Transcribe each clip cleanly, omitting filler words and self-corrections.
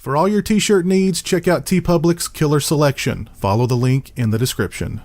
For all your t-shirt needs, check out TeePublic's Killer Selection. Follow the link in the description.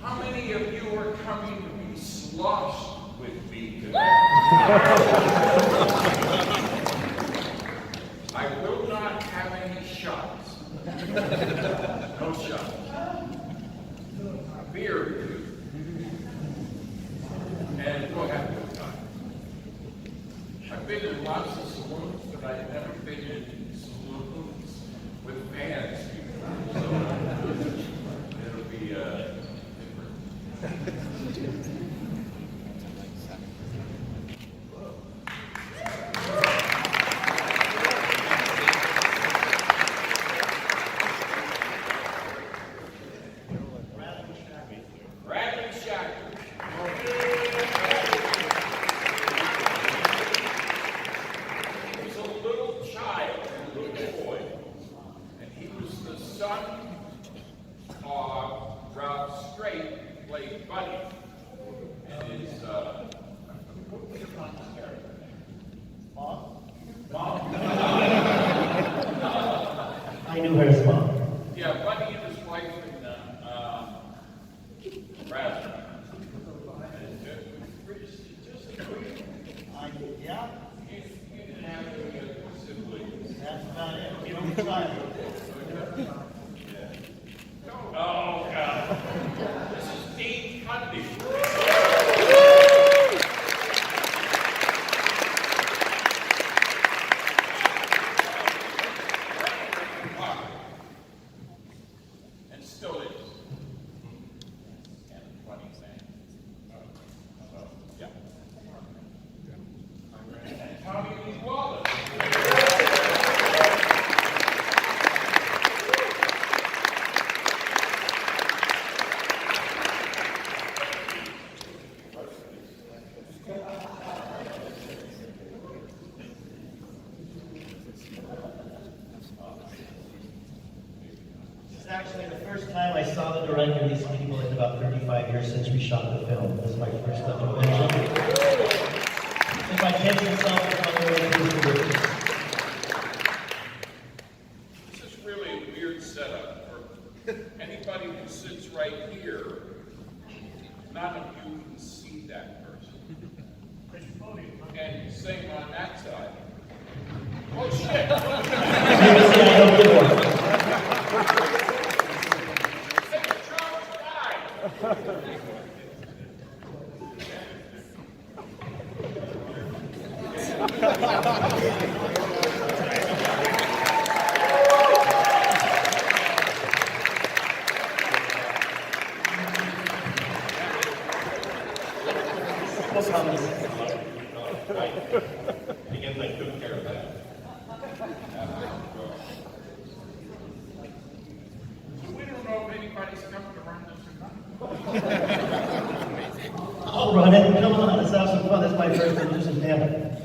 How many of you are coming to be sloshed with me today? I will not have any shots. No shots. Beer, too. And we'll have a good time. I've been in lots of saloons, but I've never been in saloons with fans. So it'll be I knew her as mom. yeah, Buddy and his wife and Razzle. Yeah, You didn't have any siblings. that's about it. We don't try. Oh, God. This is Dean Cundy. And still is. And a funny thing. Yeah. And Tommy Lee Wallace. This is actually the first time I saw the director of these people in about 35 years since we shot the film. This is my first convention. If my kids and self is on their way to this. This is really a weird setup for anybody who sits right here. None of you can see that person. And same on that side. Oh shit! I don't give one. Take a Charles ride. Because I took care of that. So we don't know if anybody's coming to run this or not. I'll run it. Come on, let's have some fun. That's my first introduction panel.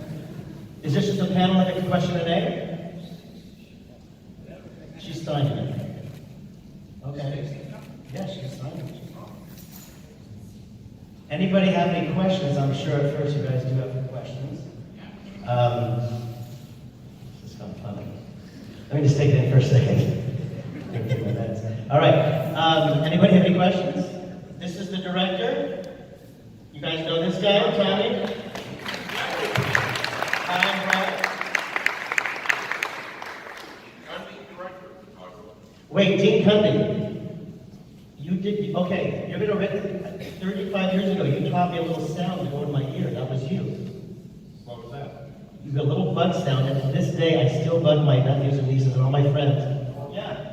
Is this just a panel like a question and A? She's signing it. Okay. Yeah, she's signing it. Anybody have any questions? I'm sure at first you guys do have questions. This is kind of funny. Let me just take it in for a second. All right. Anybody have any questions? This is the director. You guys know this guy, Tommy? I'm Brad. Wait, Dean Cundy. You did, okay, you're gonna read 35 years ago, you taught me a little sound to go in my ear. That was you. What was that? You got a little bug sound, and to this day, I still bug my nephews and nieces and all my friends. Yeah.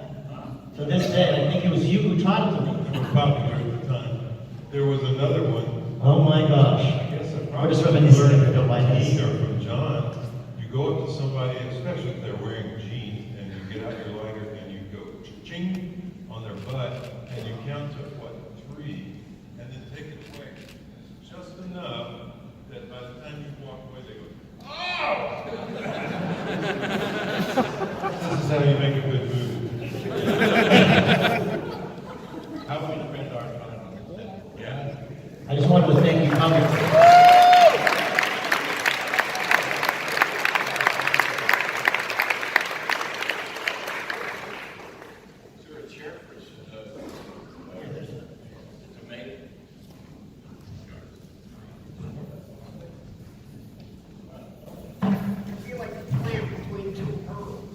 To this day, I think it was you who taught it to me. You were popular at the time. There was another one. Oh my gosh. I guess I We're probably just reminiscing if you learned don't mind from us. Dean or from John. You go up to somebody, especially if they're wearing jeans, and you get out your lighter and you go ching on their butt, and you count to what, 3, and then take it away. I just wanted to thank you publicly. Is there a chair for us to make? I feel like a clam between two pearls.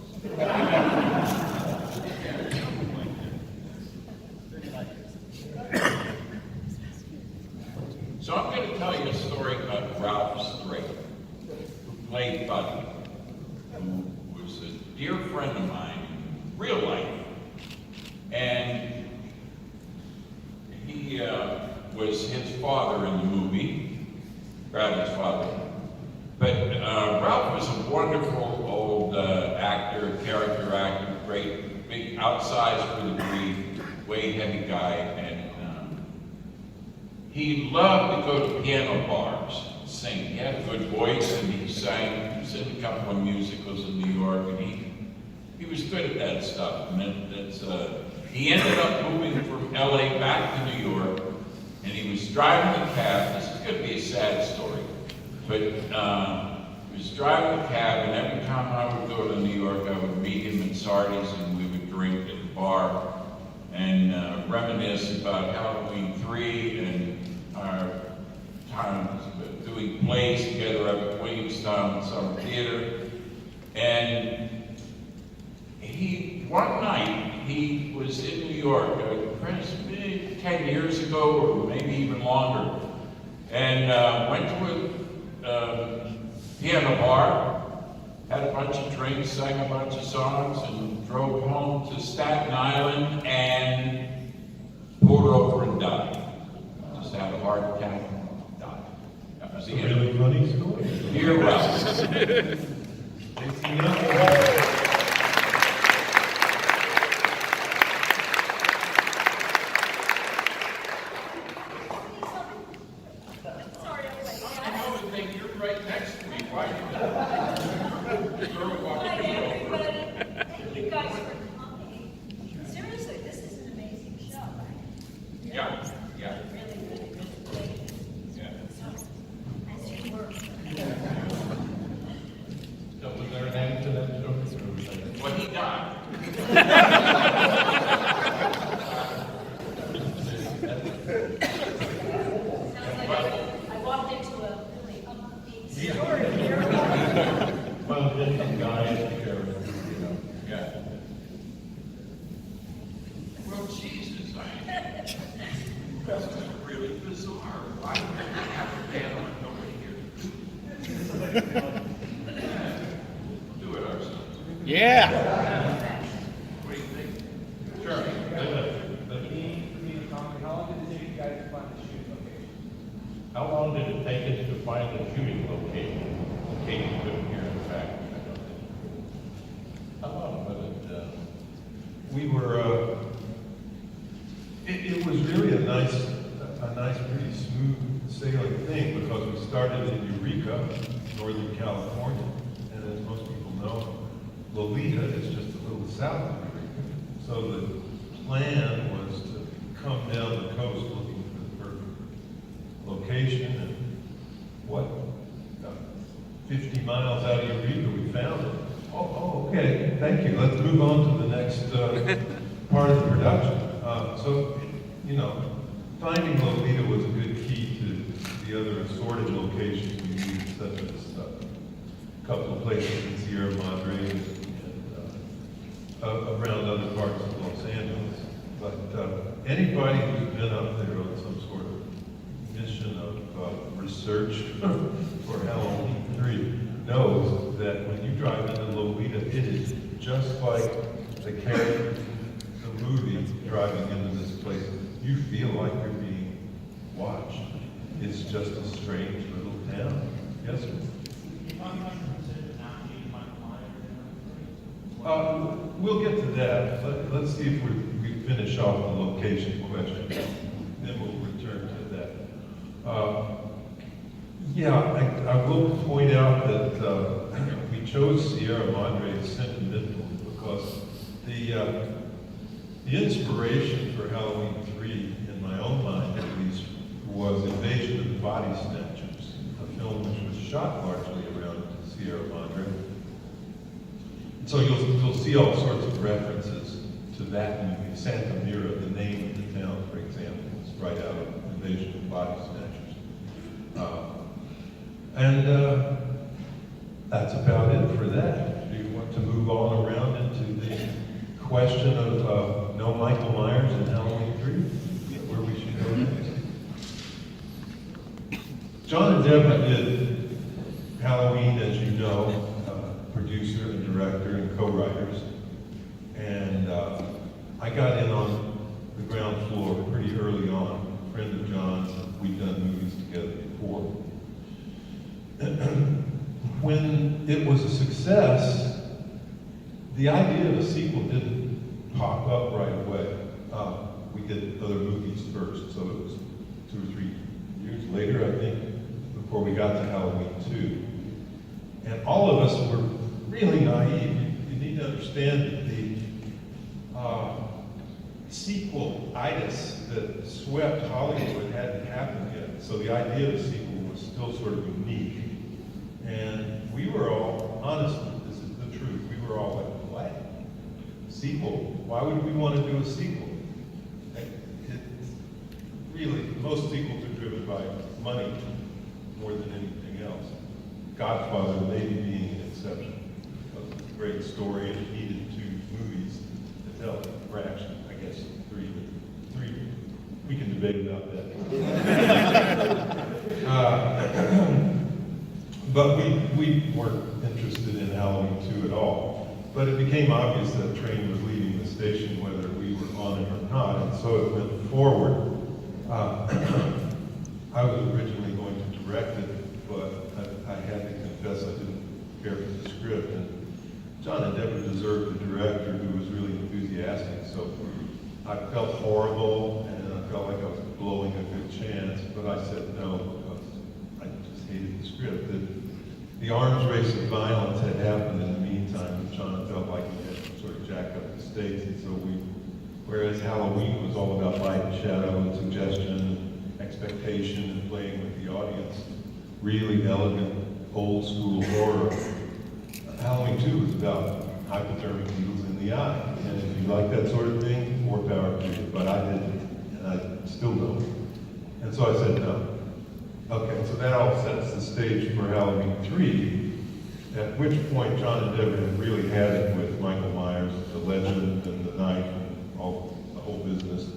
So I'm going to tell you a story about Ralph Strait, who played Buddy, who was a dear friend of mine in real life. And he was his father in the movie, Bradley's father. But Ralph was a wonderful old actor, character actor, great, big, outsized for the breed, way heavy guy, and he loved to go to piano bars, sing. He had a good voice, and he sang. He was in a couple of musicals in New York, and he was good at that stuff. And he ended up moving from LA back to New York, and he was driving a cab. This is going to be a sad story, but he was driving a cab, and every time I would go to New York, I would meet him in Sardi's, and we would drink at the bar and reminisce about Halloween 3 and our times doing plays together up at Williamstown Summer Theater. And one night, he was in New York, perhaps maybe 10 years ago, or maybe even longer, and went to a piano bar, had a bunch of drinks, sang a bunch of songs, and drove home to Staten Island and pulled over and died. Just had a heart attack and died. That was the It's a end. really funny story. Dear Ralph. Sorry, I'm late. I know that you're right next to me. Why you girl walking Hi, me over? everybody. Thank you guys for coming. Seriously, this is an amazing show. Yeah, yeah, Really, really, really great. yeah. So, as you were. So was there an end to that story? Well, he died. Sounds like I walked into a really upbeat story here. Well, just some guy in the sheriff, Yeah. Well, Jesus, that's really bizarre. Why would I have a piano and nobody here? Do it ourselves. Yeah. What do you think? Sure. How long did it take us to find the shooting location? In case you couldn't hear the factory, I don't think. How long was it? We were, it was really a nice, pretty smooth sailing thing because we started in Eureka, Northern California, and as most people know, Lolita is just a little south of Eureka. So the plan was to come down the coast looking for the perfect location, and what, about 50 miles out of Eureka, we found it. Oh, okay, thank you. Let's move on to the next part of the production. So, you know, finding Lolita was a good key to the other assorted locations we needed, such as a couple of places in Sierra Madre and around other parts of Los Angeles. But anybody who's been up there on some sort of mission of research for Halloween 3 knows that when you drive into Lolita, it is just like the character in the movie driving into this place. You feel like you're being watched. It's just a strange little town. Yes, sir? We'll get to that. Let's see if we finish off the location question. Then we'll return to that. Yeah, I will point out that we chose Sierra Madre sentimental because the inspiration for Halloween 3, in my own mind at least, was invading Body Snatchers, a film which was shot largely around Sierra Madre. So you'll see all sorts of references to that movie. Santa Mira, the name of the town, for example, is right out of Invasion of Body Snatchers. That's about it for that. Do you want to move on around into the question of no Michael Myers in Halloween 3? Where we should go next? John and Deborah did Halloween, as you know, producer and director and co-writers. And I got in on the ground floor pretty early on. A friend of John's, we'd done movies together before. When it was a success, the idea of a sequel didn't pop up right away. We did other movies first, so it was 2 or 3 years later, I think, before we got to Halloween 2. And all of us were really naive. You need to understand that the sequel-itis that swept Hollywood hadn't happened yet. So the idea of a sequel was still sort of unique. And we were all, honestly, this is the truth, we were all like, what? Sequel? Why would we want to do a sequel? Really, most sequels are driven by money more than anything else. Godfather maybe being an exception. It was a great story and it needed 2 movies to tell it. Or actually, I guess 3. We can debate about that. But we weren't interested in Halloween 2 at all. But it became obvious that a train was leaving the station whether we were on it or not, and so it went forward. I was originally going to direct it, but I had to confess I didn't care for the script. And John and Deborah deserved a director who was really enthusiastic, so I felt horrible and I felt like I was blowing a good chance, but I said no because I just hated the script. The arms race of violence had happened in the meantime, and John felt like he had to sort of jack up the stakes, and so whereas Halloween was all about light and shadow and suggestion and expectation and playing with the audience, really elegant, old school horror, Halloween 2 was about hypodermic needles in the eye. And if you like that sort of thing, more power to you, but I didn't, and I still don't. And so I said no. Okay, so that all sets the stage for Halloween 3, at which point John and Deborah had really had it with Michael Myers, the legend and the knife and all the whole business.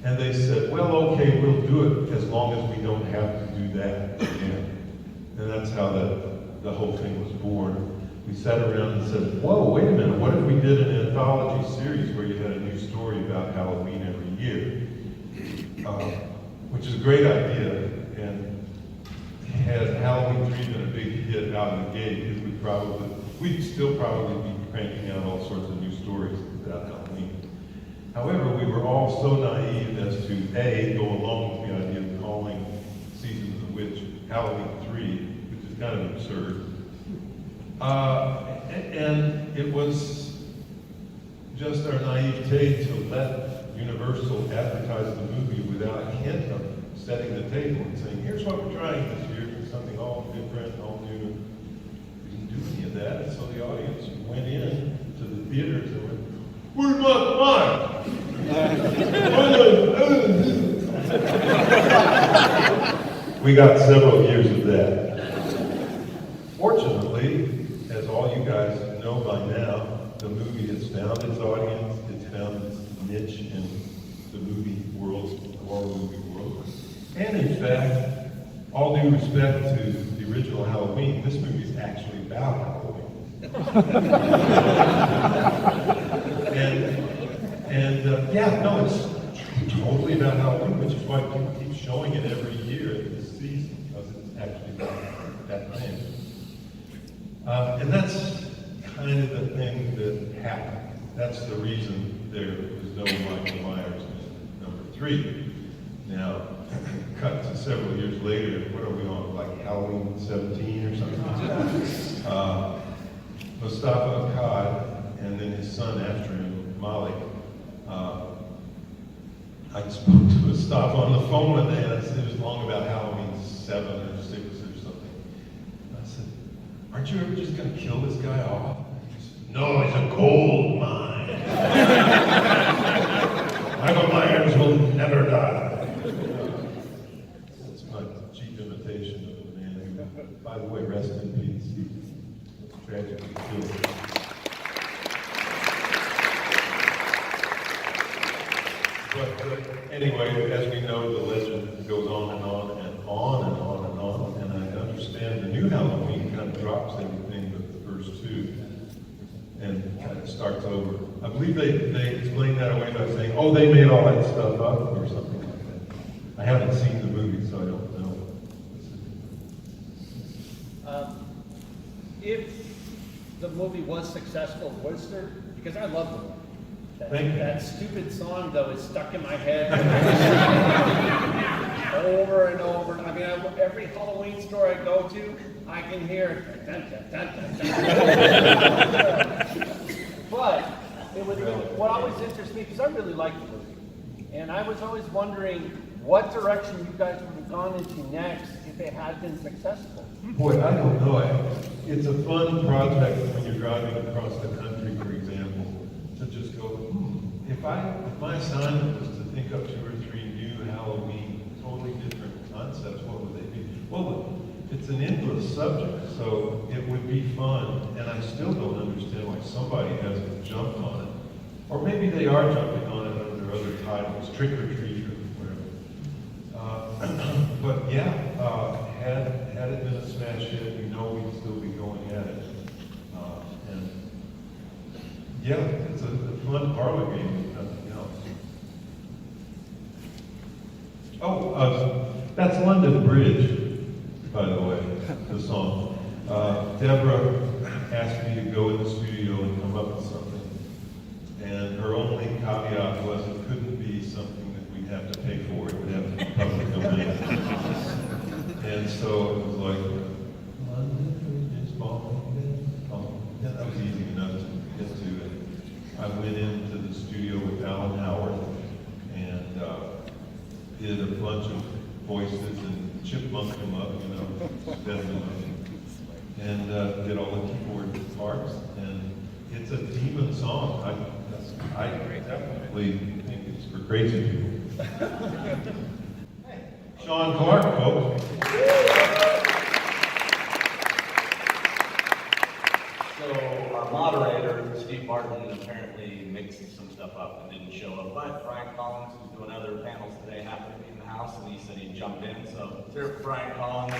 And they said, well, okay, we'll do it as long as we don't have to do that again. And that's how the whole thing was born. We sat around and said, whoa, wait a minute, what if we did an anthology series where you had a new story about Halloween every year? Which is a great idea. And had Halloween 3 been a big hit out of the gate, we'd still probably be cranking out all sorts of new stories about Halloween. However, we were all so naive as to A, go along with the idea of calling Season of the Witch Halloween 3, which is kind of absurd. And it was just our naivete to let Universal advertise the movie without a hint of setting the table and saying, here's what we're trying this year, something all different, all new. We didn't do any of that, and so the audience went in to the theaters and went, where's Michael Myers? We got several years of that. Fortunately, as all you guys know by now, the movie has found its audience, it's found its niche in the movie world, the horror movie world. And in fact, all due respect to the original Halloween, this movie is actually about Halloween. It's totally about Halloween, which is why people keep showing it every year this season, because it's actually about that thing. And that's kind of the thing that happened. That's the reason there was no Michael Myers in number 3. Now, cut to several years later, what are we on, like Halloween 17 or something? Mustafa Akkad, and then his son after him, Malik. I spoke to Mustafa on the phone one day, and I said it was long about Halloween 7 or 6 or something. And I said, aren't you ever just going to kill this guy off? He said, no, it's a gold mine. Michael Myers will never die. That's my cheap imitation of the man who, by the way, rest in peace. He was tragically killed. But anyway, as we know, the legend goes on and on and on and on and on. And I understand the new Halloween kind of drops everything but the first two and kind of starts over. I believe they explain that away by saying, oh, they made all that stuff up or something like that. I haven't seen the movie, so I don't know. If the movie was successful, was there, because I love the movie. Thank you. That stupid song, though, is stuck in my head over and over. I mean, every Halloween store I go to, I can hear it. Dun, dun, dun, dun, dun. But it was what always interests me, because I really like the movie, and I was always wondering what direction you guys would have gone into next if it had been successful. Boy, I don't know. It's a fun project when you're driving across the country, for example, to just go, if my assignment was to think up 2 or 3 new Halloween, totally different concepts, what would they be? Well, it's an endless subject, so it would be fun, and I still don't understand why somebody hasn't jumped on it. Or maybe they are jumping on it under other titles, Trick or Treat or whatever. But yeah, had it been a smash hit, we know we'd still be going at it. And yeah, it's a fun parlor game, if nothing else. Oh, that's London Bridge, by the way, the song. Deborah asked me to go in the studio and come up with something. And her only caveat was it couldn't be something that we'd have to pay for. It would have to be public domain. And so it was like, London Bridge is falling. Yeah, that was easy enough to get to. And I went into the studio with Alan Howard and did a bunch of voices and chipmunked them up, sped them up, and did all the keyboard parts. And it's a demon song. I definitely think it's for crazy people. Sean Clark, folks. So our moderator, Steve Martin, apparently mixed some stuff up and didn't show up. But Brian Collins, who's doing other panels today, happened to be in the house, and he said he'd jump in. So it's here for Brian Collins.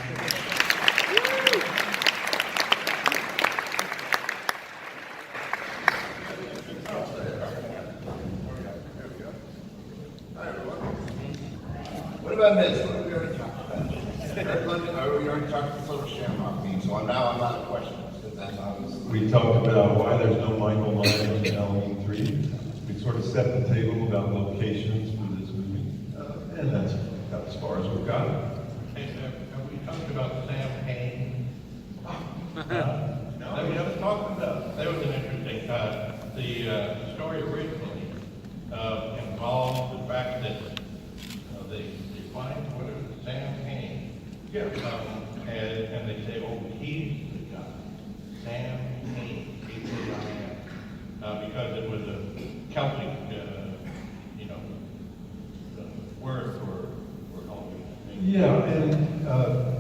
What about this? What have we already talked about? We already talked about the Silver Shamrock theme, so now I'm out of questions. That's obviously. We talked about why there's no Michael Myers in Halloween 3. We sort of set the table about locations for this movie. And that's about as far as we've got. Hey, have we talked about Sam Hain? No, we haven't talked about. That was an interesting, the story originally involved the fact that they find what is it, Sam Hain. Yeah. And they say, oh, he's the guy. Sam Hain, H40, because it was a Celtic, word for Halloween. Yeah, and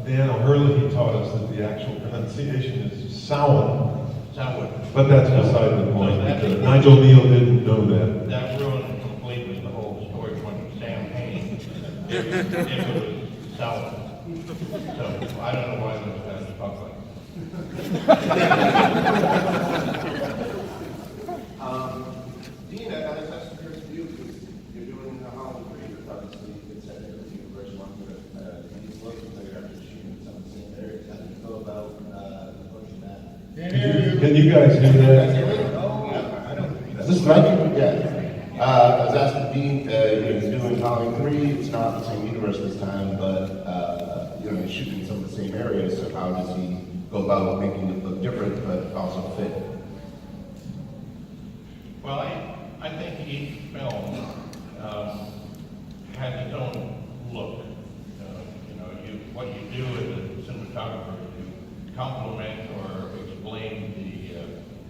Dan O'Hurley taught us that the actual pronunciation is Samhain. Samhain. But that's beside the point. So that's- Because Nigel Neal didn't know that. That ruined completely the whole story when Sam Hain, if it was Samhain. So I don't know why those guys talk like Dean, I was asking curious for you, because you're doing the Halloween 3, but obviously it's set in the universe one, but these looks like you're actually shooting some of the same areas. How do you go about approaching that? Can you guys hear that? Is this right? Yeah. I was asking Dean, he's doing Halloween 3, it's not the same universe this time, but he's shooting some of the same areas, so how does he go about making it look different, but also fit? Well, I think each film has its own look. What you do complement or explain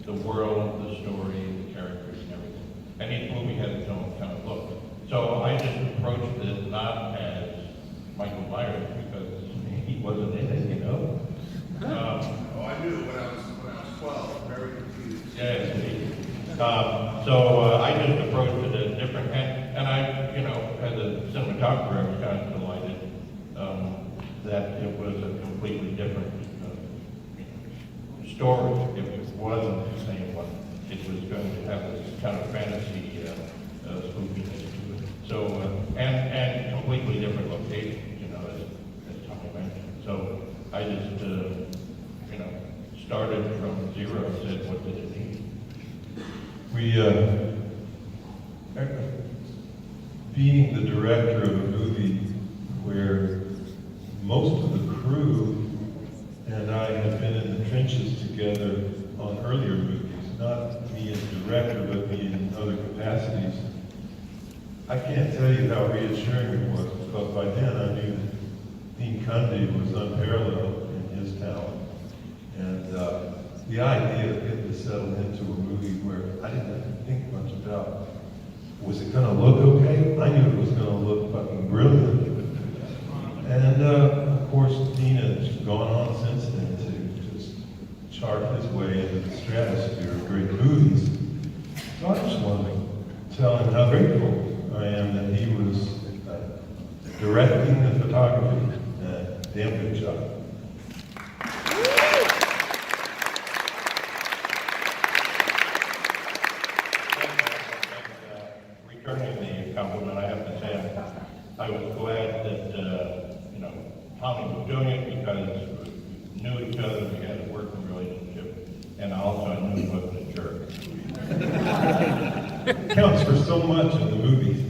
the world, the story, the characters and everything. And each movie has its own kind of look. So I just approached it not as Michael Myers because he wasn't in it, you know. Oh, I knew when I was 12, very confused. Yes, indeed. So I just approached it as different, and I, you know, as a cinematographer, I was kind of delighted that it was a completely different story. It wasn't the same one. It was going to have this kind of fantasy spookiness to it. So, and completely different locations, you know, as Tommy mentioned. So I just, you know, started from zero and said, what did it need? Being the director of a movie where most of the crew and I have been in the trenches together on earlier movies, not me as director, but me in other capacities, I can't tell you how reassuring it was, because by then I knew that Dean Cundy was unparalleled in his talent. And the idea of getting to settle into a movie where I didn't have to think much about, was it going to look okay? I knew it was going to look fucking brilliant. And of course, Dean has gone on since then to just chart his way into the stratosphere of great movies. So I just want to tell him how grateful I am that he was directing the photography. Damn good job. Returning the compliment, I have to say, I was glad that, you know, Tommy was doing it because we knew each other, we had a working relationship, and also I knew he wasn't a jerk. It counts for so much in the movies.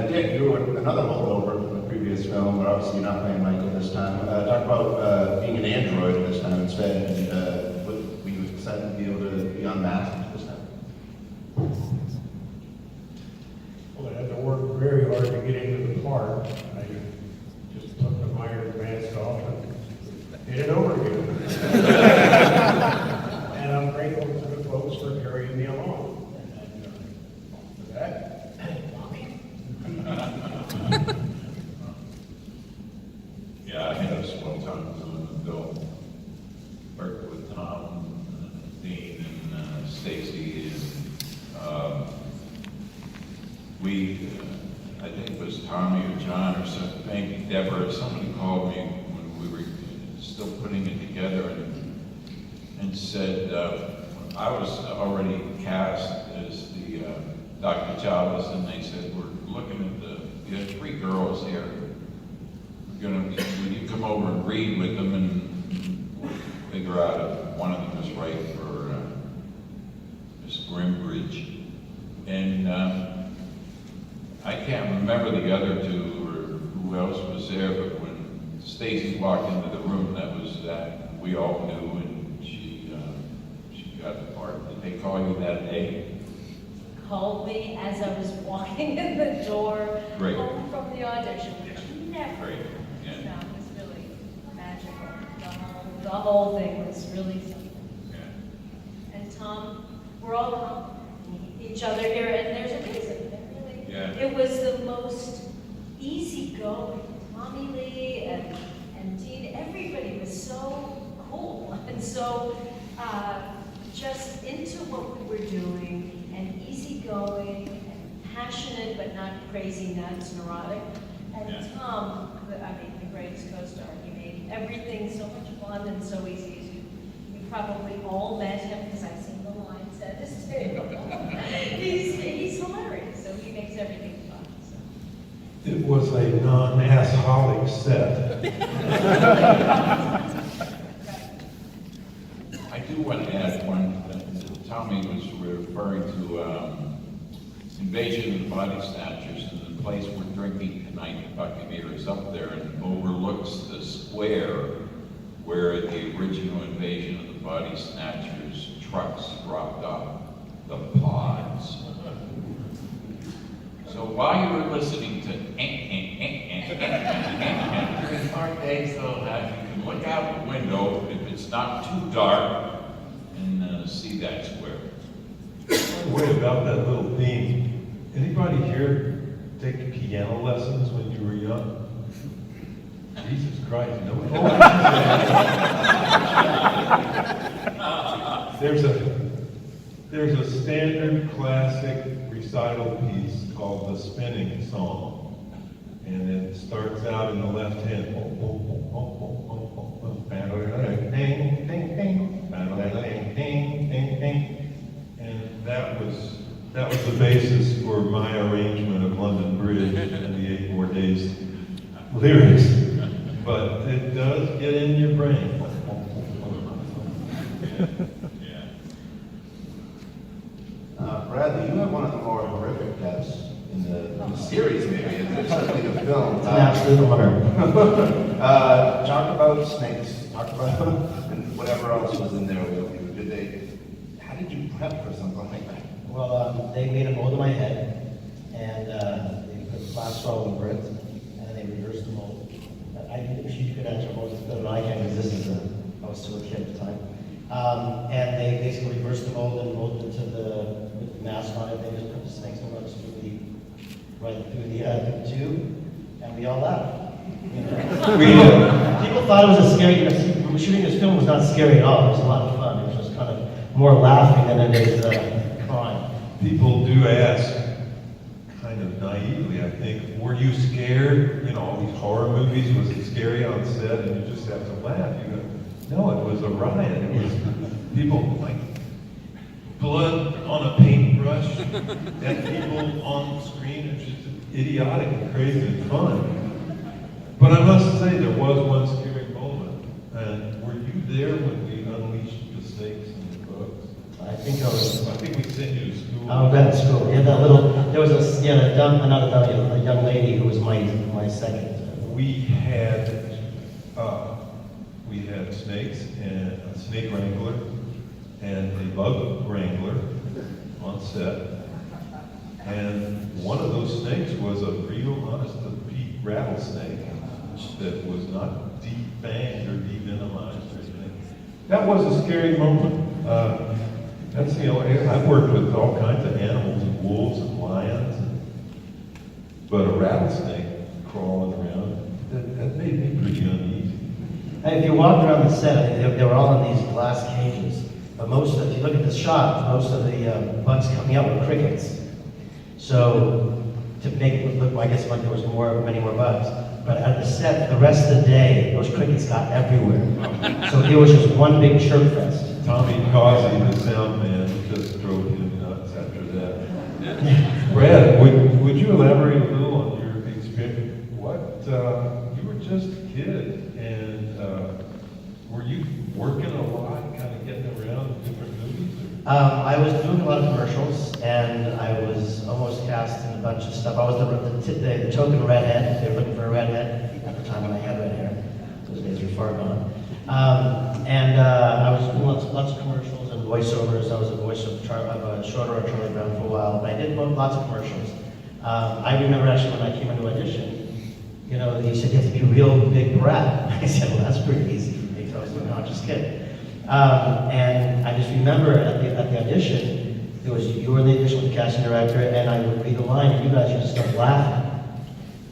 Dick, you were another holdover from the previous film, but obviously you're not playing Michael this time. Talk about being an android this time instead, and were you excited to be able to be unmasked this time? Well, I had to work very hard to get into the part. I just took the Myers mask off and did it over again. And I'm grateful to the folks for carrying me along. And for that, yeah, I had us one time doing the film. Worked with Tom, Dean, and Stacy, and we, I think it was Tommy or John or something, maybe Deborah, somebody called me when we were still putting it together and said, I was already cast as the Dr. Chavez, and they said, we're looking at you have 3 girls here. We're gonna, will you come over and read with them and figure out if one of them is right for Miss Grimbridge. And I can't remember the other 2 or who else was there, but when Stacy walked into the room, that was that we all knew, and she got the part. Did they call you that day? Called me as I was walking in the door Great. home from the audition, which never. Great, yeah. No, it was really magical. The whole thing was really something. Yeah. And Tom, we're all helping each other here, and there's a reason. Yeah. It was the most easygoing. Tommy Lee and Dean, everybody was so cool and so just into what we were doing, and easygoing and passionate, but not crazy nuts, neurotic. And Yeah. Tom, I mean, the greatest co-star. He made everything so much fun and so easy. You probably all met him because I've seen the line said this too. He's hilarious, so he makes everything fun. So. It was a non-assholic set. I do want to add one. Tommy was referring to Invasion of the Body Snatchers, and the place we're drinking tonight, the Buccaneer, is up there and overlooks the square where the original Invasion of the Body Snatchers trucks dropped off the pods. So while you were listening to opaque so that you can look out the window if it's not too dark and see that square. What about that little theme? Anybody here take piano lessons when you were young? Jesus Christ, no one. There's a standard classic recital piece called the Spinning Song, and it starts out in the left hand. And that was the basis for my arrangement of London Bridge and the 8 More Days lyrics. But it does get in your brain. Bradley, you have one of the more horrific deaths in the series, maybe, and certainly the film. It's an absolute honor. Talk about snakes. Talk about and whatever else was in there with you. How did you prep for something like that? Well, they made a mold of my head, and they put plaster all over it, and they reversed the mold. If you could answer most of them, I can't, because I was still a kid at the time. And they basically reversed the mold and molded it with the mask on it. They just put the snakes and runs through the tube, and we all laughed. You know? People thought it was a scary. Shooting this film was not scary at all. It was a lot of fun. It was just kind of more laughing than it is crying. People do ask, kind of naively, I think, were you scared? You know, all these horror movies, was it scary on set? And you just have to laugh. You go, no, it was a riot. It was people like blood on a paintbrush, and people on screen. It's just idiotic and crazy and fun. But I must say, there was one scary moment. And were you there when we unleashed the snakes and the bugs? I think we sent you to school. I was at school. Yeah, there was a young lady who was my second. We had snakes and a snake wrangler and a bug wrangler on set. And one of those snakes was a real honest-to-Pete rattlesnake that was not defanged or devenomized or anything. That was a scary moment. That's I've worked with all kinds of animals, and wolves and lions, but a rattlesnake crawling around, that made me pretty uneasy. And if you walk around the set, they were all in these glass cages. But if you look at the shot, most of the bugs coming out were crickets. So to make it look, I guess, like there was many more bugs. But at the set, the rest of the day, those crickets got everywhere. So it was just one big chirp fest. Tommy Causey, the sound man, just drove him nuts after that. Brad, would you elaborate a little on your experience? You were just a kid, and were you working a lot, kind of getting around different movies? I was doing a lot of commercials, and I was almost cast in a bunch of stuff. I was the token redhead. They were looking for a redhead at the time when I had red hair. Those days were far gone. I was doing lots of commercials and voiceovers. I was a voice of a shorter of Charlie Brown for a while, but I did lots of commercials. I remember actually when I came into audition, you know, he said, you have to be a real big brat. I said, well, that's pretty easy for me. So I was like, no, just kidding. And I just remember at the audition, you were in the audition with the casting director, and I would read the line, and you guys would just start laughing.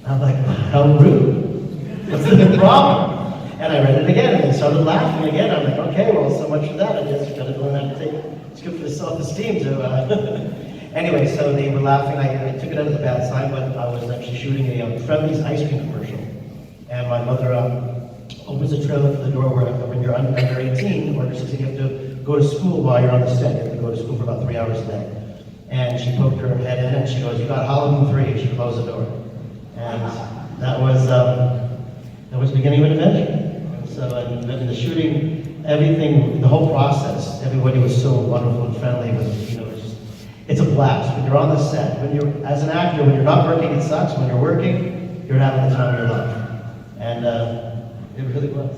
And I'm like, how rude. What's the big problem? And I read it again, and they started laughing again. I'm like, okay, well, so much for that. I guess you've got to learn how to take it. It's good for the self-esteem to... Anyway, so they were laughing. I took it out of the bad side, but I was actually shooting a Friendly's ice cream commercial. And my mother opens the trailer for the door where when you're under 18, or 16, you have to go to school while you're on the set. You have to go to school for about 3 hours a day. And she poked her head in, and she goes, you got Halloween 3, and she closed the door. And that was the beginning of an adventure. So in the shooting, everything, the whole process, everybody was so wonderful and friendly. It was, you know, it's a blast. When you're on the set, as an actor, when you're not working, it sucks. When you're working, you're having the time of your life. And it really was.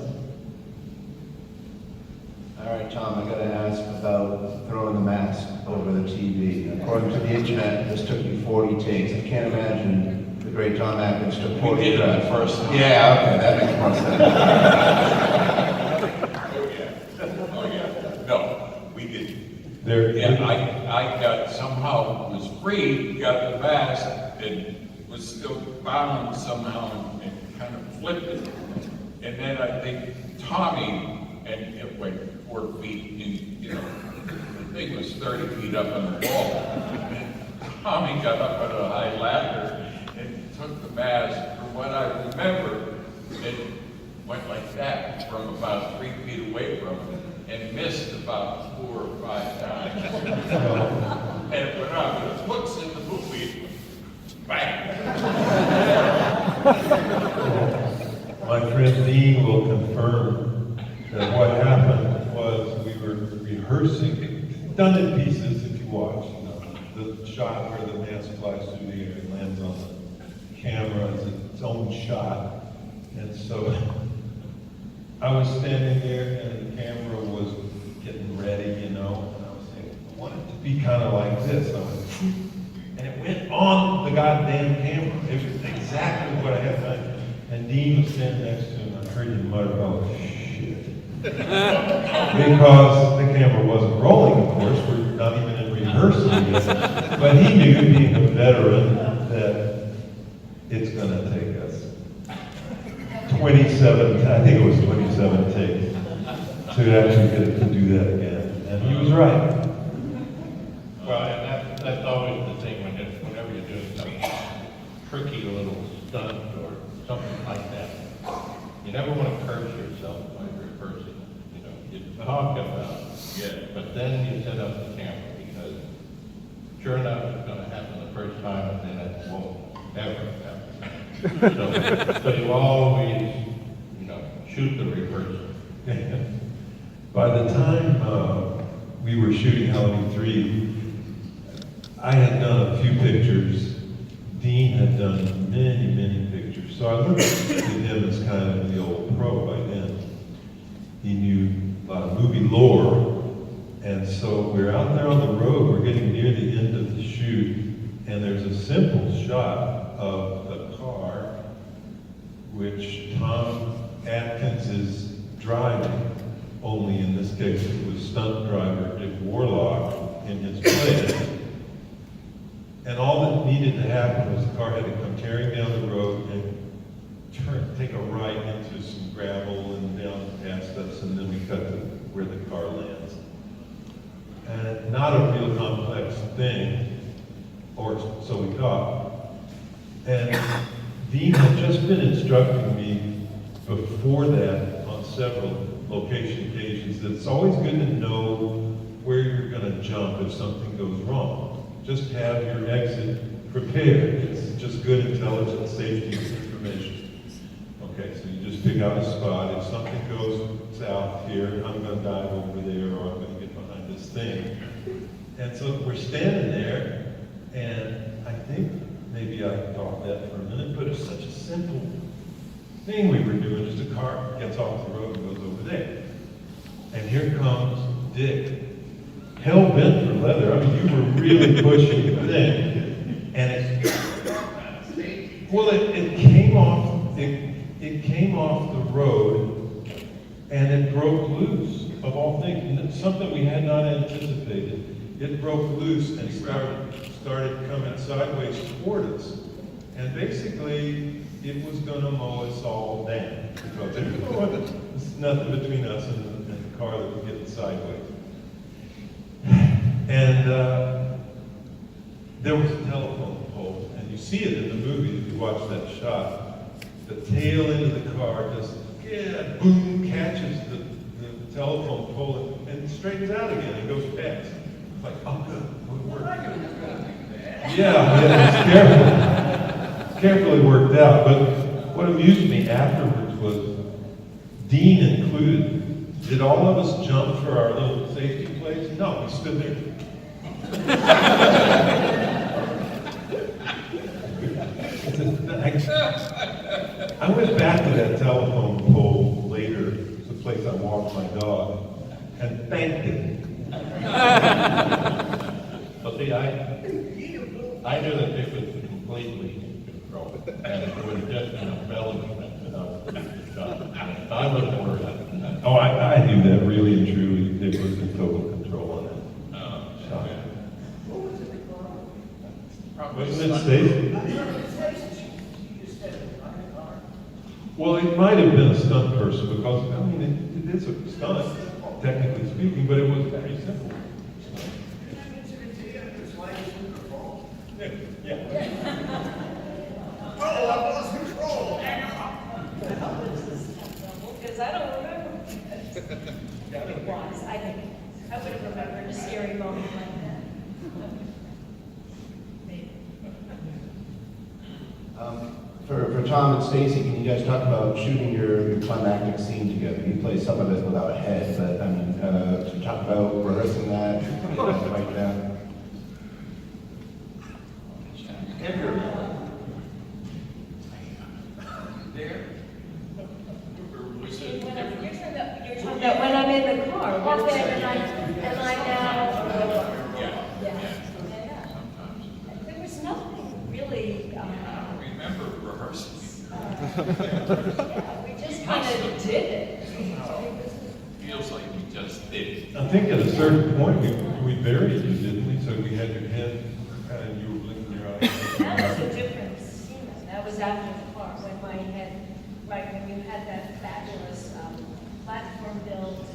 All right, Tom, I gotta ask about throwing the mask over the TV. According to the internet, this took you 40 takes. I can't imagine great Tom Atkins took We photographs. did it the first time. Yeah, okay, that makes more sense. Oh, yeah. No, we didn't. There, Yeah, I got, somehow was free, got the mask, and was still bound somehow and kind of flipped it. And then I think Tommy, and it went 4 feet in, you know, the thing was 30 feet up on the wall. And Tommy got up on a high ladder and took the mask. From what I remember, it went like that from about 3 feet away from him and missed about 4 or 5 times. And when I was looks in the movie, bang! my friend Dean will confirm that what happened was we were rehearsing, done in pieces if you watch, the shot where the mask flies through the air and lands on the camera is its own shot. And so I was standing there and the camera was getting ready, you know, and I was saying, I want it to be kind of like this. I went, and it went on the goddamn camera. It was exactly what I had done. And Dean was standing next to him. I heard him mutter, oh, shit. Because the camera wasn't rolling, of course. We're not even in rehearsal yet. But he knew, being a veteran, that it's going to take us 27, I think it was 27 takes to actually get it to do that again. And he was right. Well, and that's always the thing whenever you're doing some tricky little stunt or something like that. You never want to curse yourself while you're rehearsing. You know, you talk about it, but then you set up the camera because sure enough it's going to happen the first time and then it won't ever happen. So you always, you know, shoot the rehearsal. By the time we were shooting Halloween 3, I had done a few pictures. Dean had done many, many pictures. So I looked at him as kind of the old pro by then. He knew a lot of movie lore. And so we're out there on the road, we're getting near the end of the shoot, and there's a simple shot of a car which Tom Atkins is driving, only in this case it was stunt driver Dick Warlock in his place. And all that needed to happen was the car had to come tearing down the road and take a right into some gravel and down past us, and then we cut to where the car lands. And not a real complex thing, or so we thought. And Dean had just been instructing me before that on several location occasions that it's always good to know where you're going to jump if something goes wrong. Just have your exit prepared. It's just good intelligence, safety information. Okay, so you just pick out a spot. If something goes south here, I'm going to dive over there, or I'm going to get behind this thing. And so we're standing there, and I think maybe I thought that for a minute, but it's such a simple thing we were doing. Just a car gets off the road and goes over there. And here comes Dick. Hell bent for leather. I mean, you were really pushing the thing. And it came off, it came off the road, and it broke loose, of all things. And it's something we had not anticipated. It broke loose and started coming sideways toward us. And basically, it was gonna mow us all down. Because there's nothing between us and the car that was getting sideways. And there was a telephone pole, and you see it in the movie if you watch that shot. The tail end of the car just, boom, catches the telephone pole and straightens out again and goes past. It's like, oh good, it worked. Yeah, it was carefully worked out. But what amused me afterwards was Dean included. Did all of us jump for our little safety place? No, we stood there. I went back to that telephone pole later, it's the place I walked my dog, and thanked it. But see, I knew that Dick was completely in control. And it was just an embellishment of the shot. I was worried. Oh, I knew that really and truly, they was in total control on that. Shot. Wasn't it Stacy? Well, it might have been a stunt person because, I mean, it is a stunt, technically speaking, but it was pretty simple. Because I don't remember. It was, I think, I would have remembered a scary moment like that. Maybe. For Tom and Stacy, can you guys talk about shooting your climactic scene together? You play some of it without a head, but I mean, to talk about rehearsing that, right now. If you're There? Or was it You're different? talking about when I'm in the car, well, then, and I now, yeah. Sometimes. There was nothing really, I don't remember rehearsing. we just kind of did it. Feels like we just did. I think at a certain point, we buried you, didn't we? So we had your head, kind of, you were blinking your eyes. That was a different scene. That was after the part when my head, right, when you had that fabulous platform build.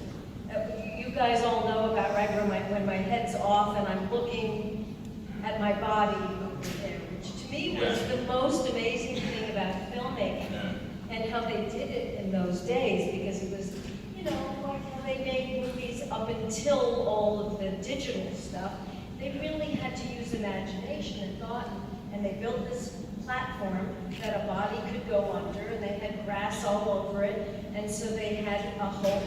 You guys all know about, right, when my head's off and I'm looking at my body over there, which to me was the most amazing thing about filmmaking and how they did it in those days, because it was, you know, like how they made movies up until all of the digital stuff. They really had to use imagination and thought, and they built this platform that a body could go under, and they had grass all over it, and so they had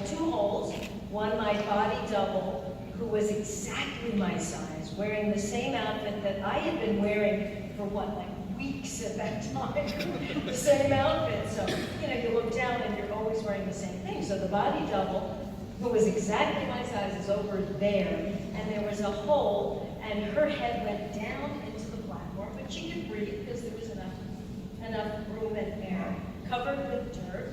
two holes, one my body double, who was exactly my size, wearing the same outfit that I had been wearing for what, like weeks at that time, the same outfit. So, you know, you look down and you're always wearing the same thing. So the body double, who was exactly my size, is over there, and there was a hole, and her head went down into the platform, but she could breathe because there was enough room and air, covered with dirt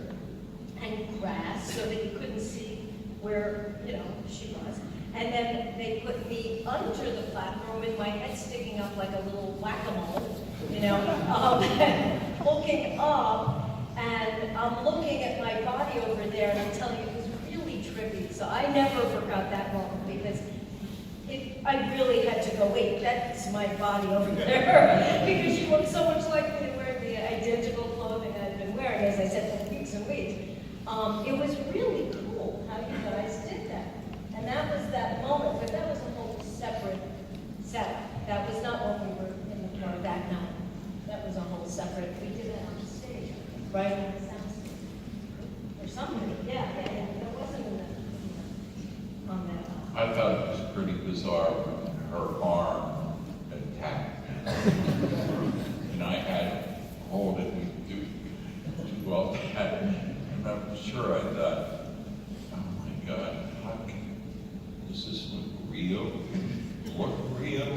and grass so that you couldn't see where, you know, she was. And then they put me under the platform with my head sticking up like a little whack-a-mole, you know, looking up, and I'm looking at my body over there, and I'm telling you, it was really trippy. So I never forgot that moment, because I really had to go, wait, that's my body over there, because she looked so much like me, wearing the identical clothing I'd been wearing, as I said, for weeks and weeks. It was really cool how you guys did that. And that was that moment, but that was a whole separate setup. That was not when we were in the car that night. That was a whole separate, we did that on stage, right on the sound stage. Or something, yeah. That wasn't in the, on that. I thought it was pretty bizarre when her arm attacked me. And I had to hold it and do well. And I'm sure I thought, oh my God, is this real? What real?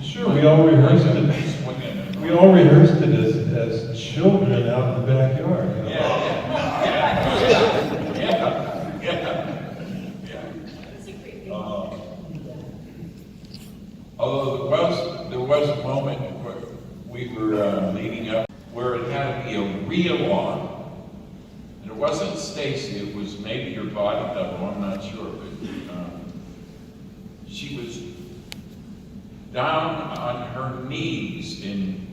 Sure, we all rehearsed it. We all rehearsed it as children out in the backyard. You know? Although there was a moment where we were leading up where it had to be a reel on. And it wasn't Stacy, it was maybe your body double, I'm not sure. But she was down on her knees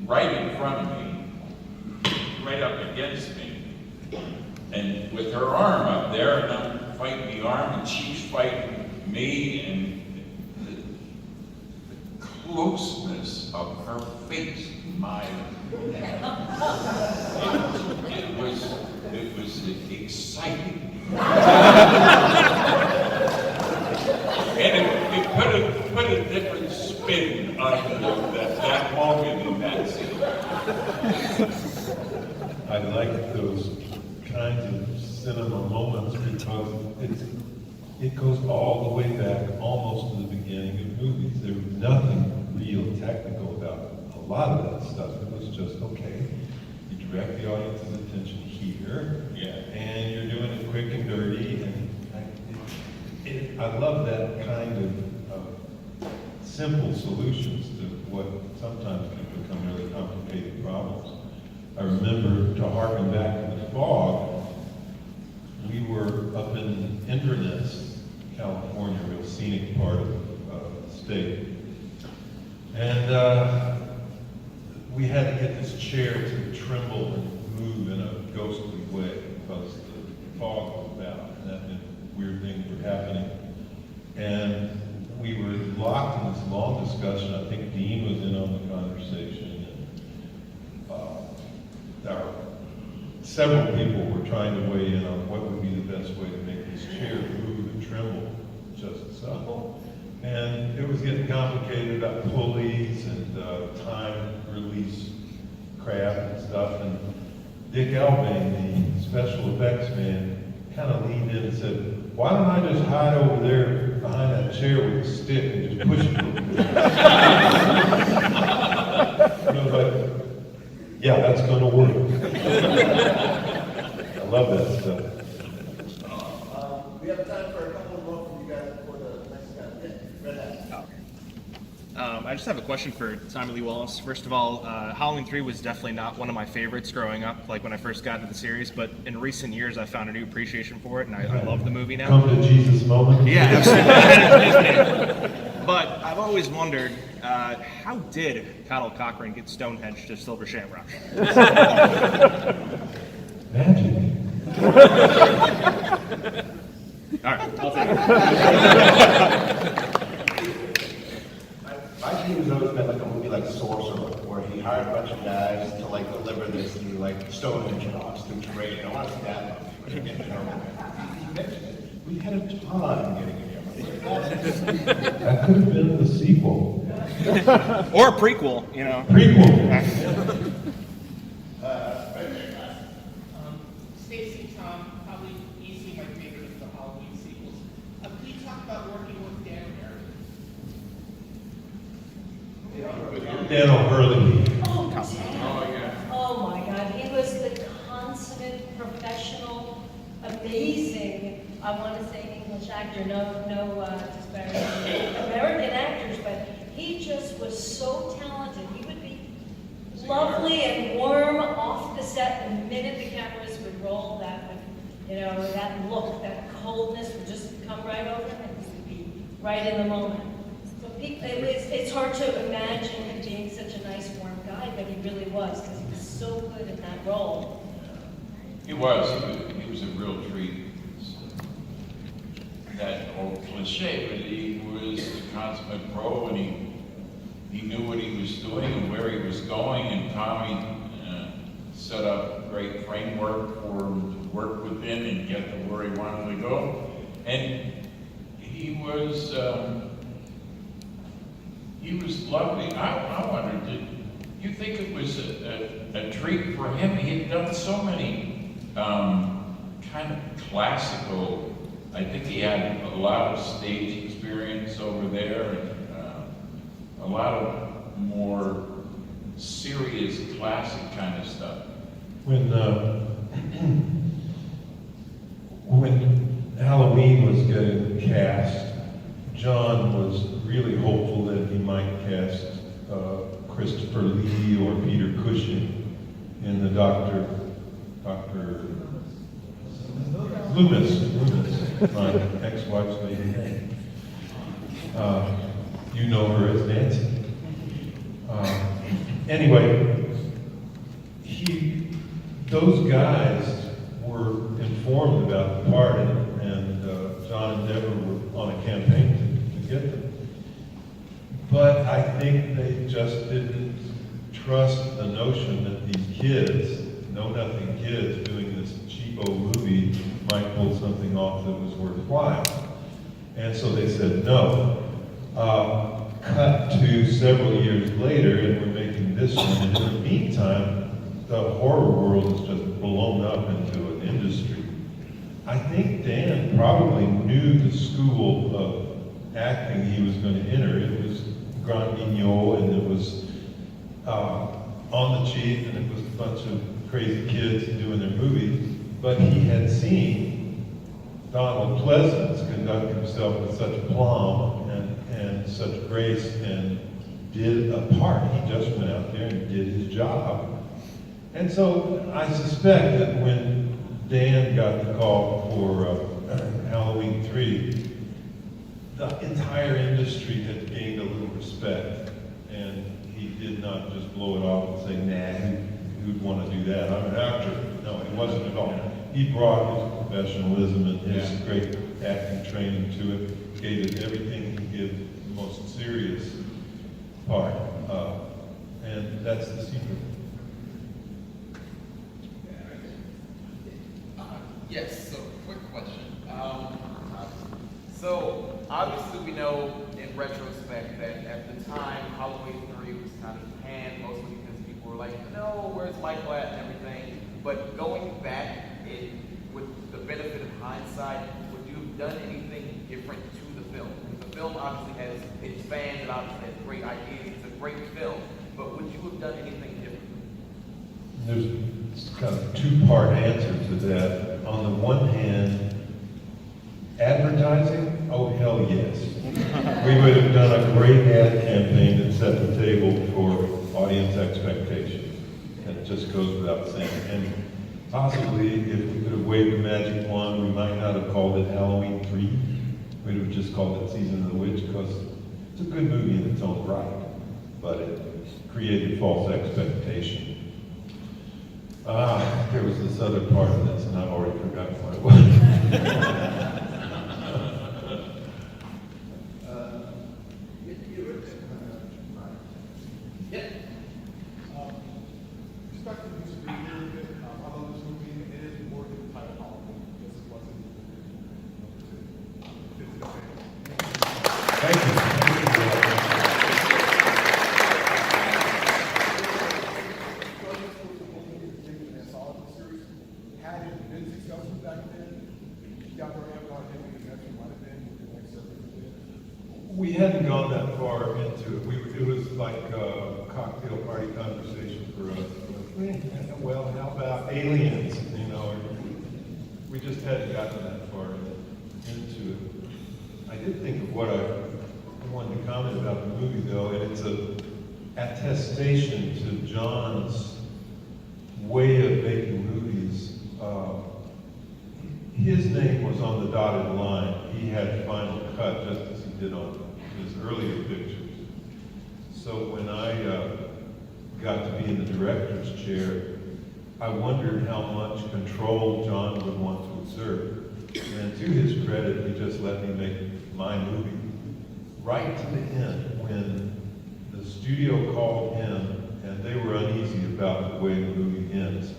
right in front of me, right up against me. And with her arm up there, and I'm fighting the arm, and she's fighting me, and the closeness of her face, it was exciting. And it put a different spin on that moment in that scene. I like those kinds of cinema moments because it goes all the way back almost to the beginning of movies. There was nothing real technical about a lot of that stuff. It was just, okay, direct the audience's attention here. Yeah. And you're doing it quick and dirty, and I love that kind of simple solutions to what sometimes can become really complicated problems. I remember, to harken back to the fog, we were up in Inverness, California, a real scenic part of the state. And we had to get this chair to tremble and move in a ghostly way because the fog was about, and that meant weird things were happening. And we were locked in this long discussion. I think Dean was in on the conversation. And several people were trying to weigh in on what would be the best way to make this chair move and tremble just so. And it was getting complicated about pulleys and time release crap and stuff. And Dick Albane, the special effects man, kind of leaned in and said, "Why don't I just hide over there behind that chair with a stick and just push it a little bit?" And I was like, yeah, that's going to work. I love that stuff. We have time for a couple more from you guys before the next guy. Yeah, Red Hat. I just have a question for Simon Lee Wallace. First of all, Halloween 3 was definitely not one of my favorites growing up, like when I first got into the series, but in recent years I found a new appreciation for it, and I love the movie now. Come to Jesus moment. Yeah, absolutely. But I've always wondered, how did Cattle Cochran get Stonehenge to Silver Shamrock? Magic. All right, I'll take it. My dream has always been like a movie like Sorcerer, where he hired a bunch of guys to like deliver this through like Stonehenge rocks through terrain. I want to see that movie. He mentioned it. We had a ton getting it. That could have been the sequel. Or a prequel, you know. Prequel. Stacy, Tom, probably easy my favorite of the Halloween sequels. Can you talk about working with Dan and Dan O'Hurley. Oh, Dan. Oh my God, he was the consummate professional, amazing, I want to say English actor, no disparaging American actors, but he just was so talented. He would be lovely and warm off the set the minute the cameras would roll. That would, you know, that look, that coldness would just come right over him, and he would be right in the moment. So it's hard to imagine him being such a nice, warm guy, but he really was, because he was so good in that role. He was a real treat. That old cliche, but he was the consummate pro, and he knew what he was doing and where he was going, and Tommy set up a great framework for him to work within and get to where he wanted to go. And he was lovely. I wondered, did you think it was a treat for him? He had done so many kind of classical. I think he had a lot of stage experience over there, and a lot of more serious classic kind of stuff. When Halloween was getting cast, John was really hopeful that he might cast Christopher Lee or Peter Cushing in the Dr. Loomis, my ex-wife's maiden name. You know her as Nancy. Anyway, those guys were informed about the part, and John and Deborah were on a campaign to get them. But I think they just didn't trust the notion that these kids, know-nothing kids doing this cheapo movie might pull something off that was worthwhile. And so they said no. Cut to several years later, and we're making this one, and in the meantime, the horror world is just blown up into an industry. I think Dan probably knew the school of acting he was going to enter. It was Grand Guignol, and it was On the Cheap, and it was a bunch of crazy kids doing their movie, but he had seen Donald Pleasance conduct himself with such aplomb and such grace and did a part. He just went out there and did his job. And so I suspect that when Dan got the call for Halloween 3, the entire industry had gained a little respect, and he did not just blow it off and say, nah, who'd want to do that? I'm an actor. No, it wasn't at all. He brought his professionalism and his great acting training to it, gave it everything he gives the most serious part, and that's the secret. Yes, so quick question. So obviously we know in retrospect that at the time Halloween 3 was kind of panned mostly because people were like, no, where's Michael at and everything. But going back with the benefit of hindsight, would you have done anything different to the film? Because the film obviously has its fans, it obviously has great ideas, it's a great film, but would you have done anything different? There's kind of a two-part answer to that. On the one hand, advertising, oh hell yes. We would have done a great ad campaign that set the table for audience expectations. And it just goes without saying. And possibly, if we could have waved a magic wand, we might not have called it Halloween 3. We'd have just called it Season of the Witch, because it's a good movie in its own right. But it created false expectation. There was this other part of this, and I've already forgotten what it was. Respecting the music video a little bit, I love this movie, and it is more than the title Halloween, just as wasn't Thank you. Had it been successful back then, y'all don't have thought that maybe that's what might have been the next several. We hadn't gone that far into it. It was like a cocktail party conversation for us. Well, how about aliens? You know, we just hadn't gotten that far into it. I did think of what I wanted to comment about the movie, though, and it's a attestation to John's way of making movies. His name was on the dotted line. He had final cut, just as he did on his earlier pictures. So when I got to be in the director's chair, I wondered how much control John would want to exert. And to his credit, he just let me make my movie. Right to the end, when the studio called him, and they were uneasy about the way the movie ends.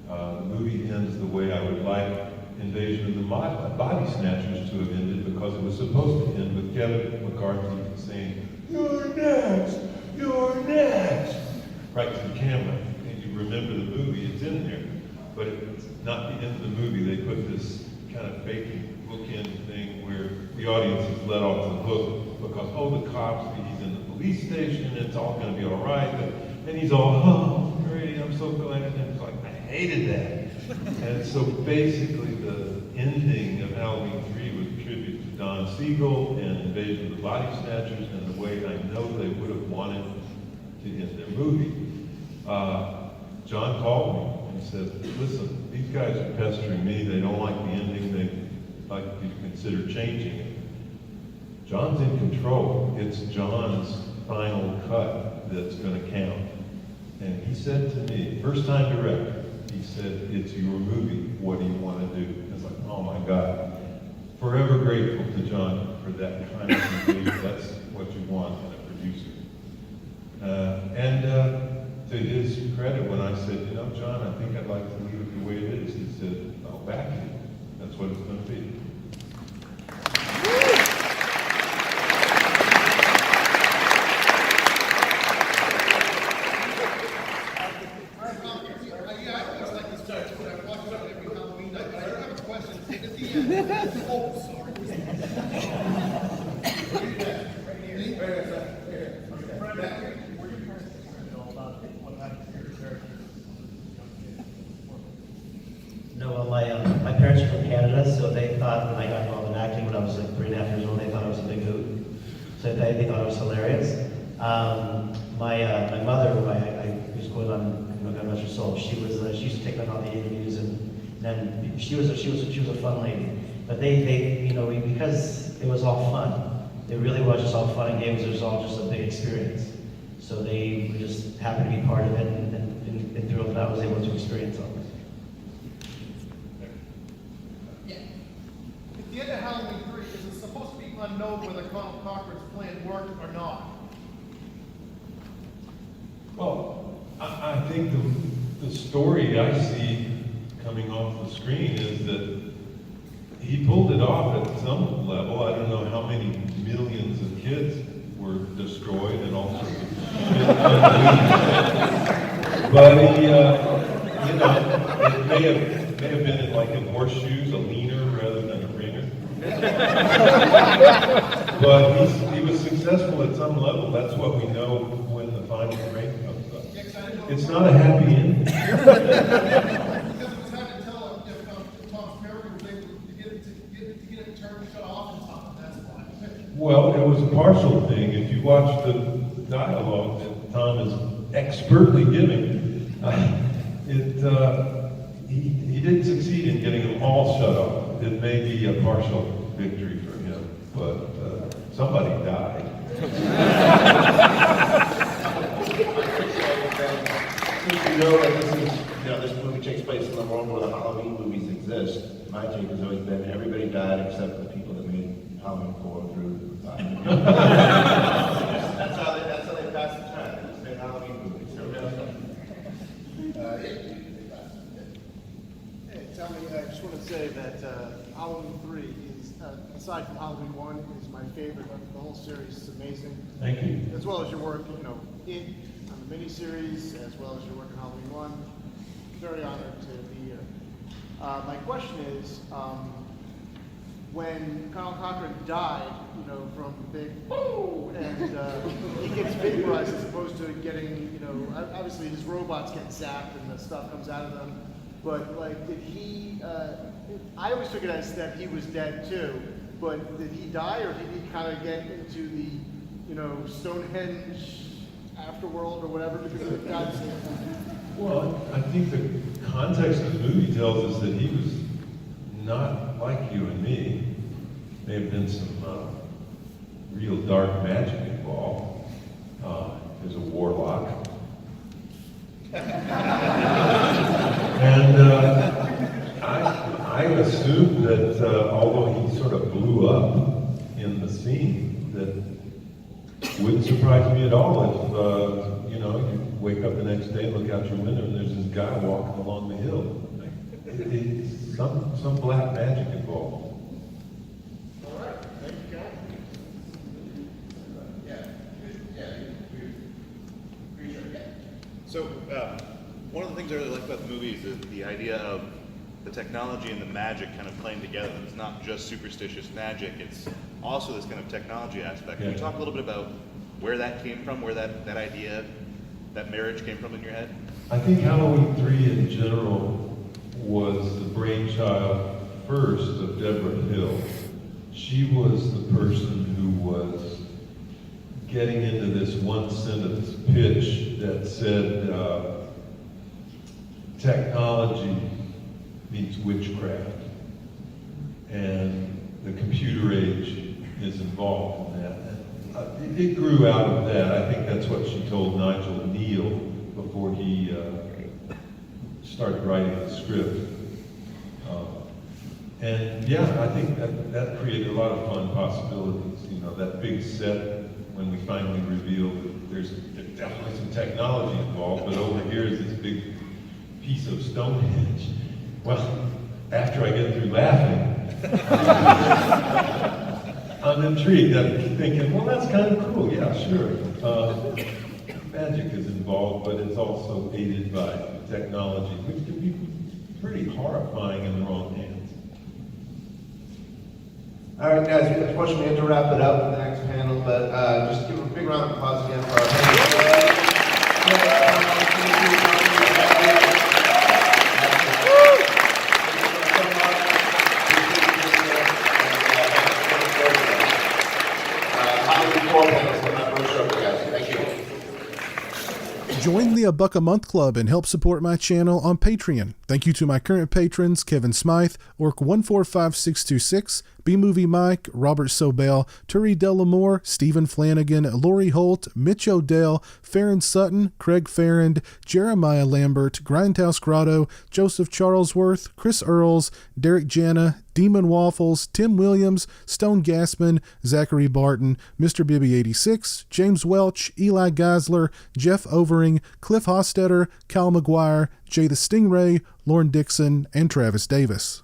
The movie ends the way I would like Invasion of the Body Snatchers to have ended, because it was supposed to end with Kevin McCarthy saying, "You're next! You're next!" right to the camera. And you remember the movie, it's in there. But it's not the end of the movie. They put this kind of fake bookend thing where the audience is let off the hook because, oh, the cops, he's in the police station, it's all going to be all right. And he's all, oh, great, I'm so glad. And it's like, I hated that. And so basically the ending of Halloween 3 was a tribute to Don Siegel and Invasion of the Body Snatchers and the way I know they would have wanted to end their movie. John called me and said, listen, these guys are pestering me. They don't like the ending. They'd like you to consider changing it. John's in control. It's John's final cut that's going to count. And he said to me, first time director, he said, it's your movie. What do you want to do? I was like, oh my God. Forever grateful to John for that kind of behavior. That's what you want in a producer. To his credit, when I said, you know, John, I think I'd like to leave it the way it is, he said, I'll back you. That's what it's going to be. No, well, my parents are from Canada, so they thought when I got involved in acting when I was like 3.5 years old, they thought I was a big hoot. So they thought it was hilarious. My mother, who I was going on, God rest her soul, she used to take me on all the interviews, and then she was a fun lady. But they you know, because it was all fun. It really was just all fun and games. It was all just a big experience. So they were just happy to be part of it, and thrilled that I was able to experience all this. At the end of Halloween 3, is it supposed to be unknown whether Colonel Cochran's plan worked or not? Well, I think the story I see coming off the screen is that he pulled it off at some level. I don't know how many millions of kids were destroyed and all sorts of shit. But he, you know, it may have been like in horseshoes, a leaner rather than a ringer. But he was successful at some level. That's what we know when the final rank comes up. It's not a happy ending. Because it was hard to tell if Tom's character was able to get it turned shut off in time, that's why. Well, it was a partial thing. If you watch the dialogue that Tom is expertly giving, he didn't succeed in getting them all shut off. It may be a partial victory for him, but somebody died. Since you know that this movie takes place in the world where the Halloween movies exist, my take has always been everybody died except the people that made Halloween 4 through 5. that's how they pass the time. They just made Halloween movies. Everybody else Hey, tell me, I just want to say that Halloween 3 is, aside from Halloween 1, is my favorite of the whole series. It's amazing. Thank you. As well as your work, on the miniseries, as well as your work in Halloween 1. Very honored to be here. My question is, when Colonel Cochran died, from the big woo, and he gets vaporized as opposed to getting, obviously his robots get zapped and the stuff comes out of them. But did he? I always took it as that he was dead too. But did he die, or did he kind of get into the, Stonehenge afterworld or whatever because of the gods? Well, I think the context of the movie tells us that he was not like you and me. There have been some real dark magic involved. There's a warlock. And I assumed that although he sort of blew up in the scene, that wouldn't surprise me at all if, you wake up the next day and look out your window and there's this guy walking along the hill. It's some black magic involved. All right, thank you, guys. So, one of the things I really like about the movie is the idea of the technology and the magic kind of playing together. It's not just superstitious magic, it's also this kind of technology aspect. Can you talk a little bit about where that came from, where that idea, that marriage came from in your head? I think Halloween 3 in general was the brainchild first of Deborah Hill. She was the person who was getting into this one sentence pitch that said technology meets witchcraft, and the computer age is involved in that. It grew out of that. I think that's what she told Nigel Neal before he started writing the script. And yeah, I think that created a lot of fun possibilities. That big set when we finally revealed that there's definitely some technology involved, but over here is this big piece of Stonehenge. Well, after I get through laughing, I'm intrigued. I'm thinking, well, that's kind of cool. Yeah, sure. Magic is involved, but it's also aided by technology, which can be pretty horrifying in the wrong hands. All right, guys, unfortunately, we have to wrap it up with the next panel, but just give a big round of applause again for our panelists. a $1 a month club and help support my channel on Patreon. Thank you to my current patrons, Kevin Smythe, Orc145626, B-Movie Mike, Robert Sobel, Turi Delamore, Stephen Flanagan, Lori Holt, Mitch Odell, Farron Sutton, Craig Farrand, Jeremiah Lambert, Grindhouse Grotto, Joseph Charlesworth, Chris Earls, Derek Jana, Demon Waffles, Tim Williams, Stone Gassman, Zachary Barton, Mr. Bibby 86, James Welch, Eli Geisler, Jeff Overing, Cliff Hostetter, Kyle McGuire, Jay the Stingray, Lauren Dixon, and Travis Davis.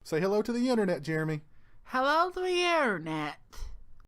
Say hello to the internet, Jeremy. Hello to the internet.